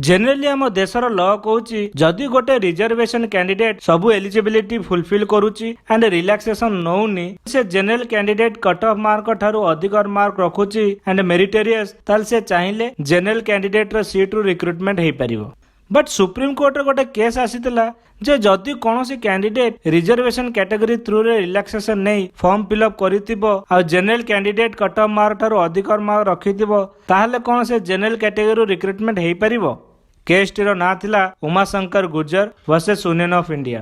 जेनेराली आम देशर ल कहूँ जदि गोटे रिजर्वेशन कैंडिडेट सबू एलिजिबिलिटी फुलफिल करुच्ची एंड रिलैक्सेशन नौनी से general candidate cut off mark ठारू अधिक मार्क रखुची एंड मेरिटोरियस ताल से चाहिए जनरल कैंडिडेट रो सीट रु रिक्रुटमेंट हो पारिबो। बट सुप्रीम कोर्ट रे गोटे केस आसीतिला जे जदि कौनसी कैंडिडेट रिजर्वेशन कैटेगरी थ्रू रे रिलैक्सेशन नहीं फॉर्म फिलअप करितिबो आ general candidate cut off mark ठारू अधिक मार्क रखितिबो ताहले कौन से जनरल कैटेगरी रिक्रुटमेंट हो पारिबो। केस टीर ना थिला Umashankar Gurjar versus union of India.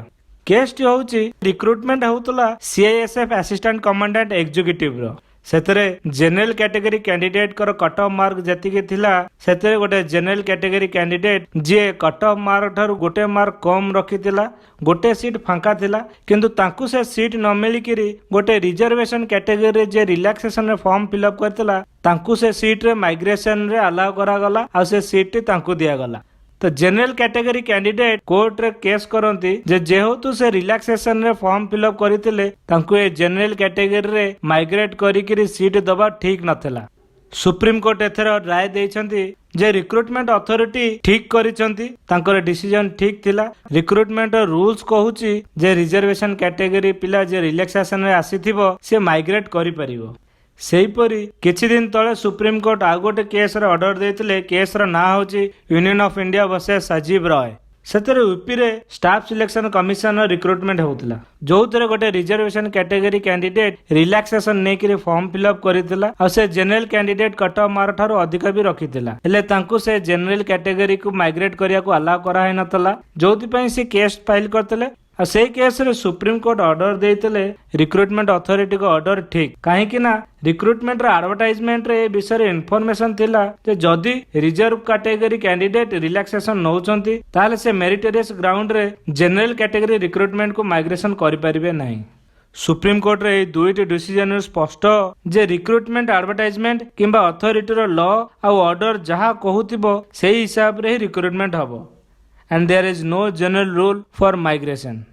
Case टी होउची रिक्रुटमेंट होउतला सीआईएसएफ असिस्टेंट कमांडेंट एग्जीक्यूटिव रो। सेतरे जनरल कैटेगरी कैंडिडेट कर कट ऑफ मार्क जतिके थिला सेतरे गोटे जनरल कैटेगरी कैंडिडेट जे कट ऑफ मार्क ठारू गोटे मार्क कम रखितिला गोटे सीट फांका थिला किंतु तांकु से सीट न मिलिकिरी गोटे रिजर्वेशन कैटेगरी जे रिलैक्सेशन रे फॉर्म फिलअप करतिला तांकु से सीट रे माइग्रेशन रे अलाउ करा गला आ से सीट टी तांकु दिया गला। तो जनरल कैटेगरी कैंडिडेट कोर्ट रे केस करती जेहेतु से रिलैक्सेशन रे फॉर्म फिलअप करथिले तांकु ए जनरल कैटेगरी रे माइग्रेट करिकिरी सीट दबा ठीक नथिला। सुप्रीम कोर्ट एथर राय देइछंती जे रिक्रुटमेंट अथॉरिटी ठीक करिसंती तांकर डिसीजन ठीक थिला। रिक्रुटमेंट रूल्स कहूची जे रिजर्वेशन कैटेगरी पिला जे रिलैक्सेशन रे आसीथिबो से माइग्रेट करि परिबो। सेहीपरि किछि दिन तले सुप्रीम कोर्ट आ गोटे केस रे ऑर्डर देथिले। केस रो ना होची union of India versus Sajeev Roy. सेतरे यूपी रे स्टाफ सिलेक्शन कमिशन रिक्रुटमेंट होउतला जोथरे गोटे रिजर्वेशन कैटेगरी कैंडिडेट रिलैक्सेशन नेकिरी फॉर्म फिलअप करितला आ से general candidate cut off mark ठारू अधिक भी रखितला हेले तांकु से जनरल कैटेगरी को माइग्रेट करिया को अलाउ करा है नतला जोथि पई से केस फाइल करतले। आ से केस रे सुप्रीम कोर्ट ऑर्डर देइतले रिक्रुटमेंट अथॉरिटी को ऑर्डर ठीक काहेकि ना रिक्रुटमेंट रे एडवर्टाइजमेंट रे विषय रे इन्फॉर्मेशन थिला जे जदि रिजर्व कैटेगरी कैंडिडेट रिलैक्सेशन नौचंती ताले से मेरिटोरियस ग्राउंड रे जनरल कैटेगरी रिक्रुटमेंट को माइग्रेशन करि परिबे नाही। सुप्रीम कोर्ट रे दुईटी डिसीजन स्पष्ट जे रिक्रुटमेंट एडवर्टाइजमेंट किंबा अथॉरिटी रो लॉ आ ऑर्डर जहा कहूतिबो सेही हिसाब रे रिक्रुटमेंट हबो and there is no general rule for migration.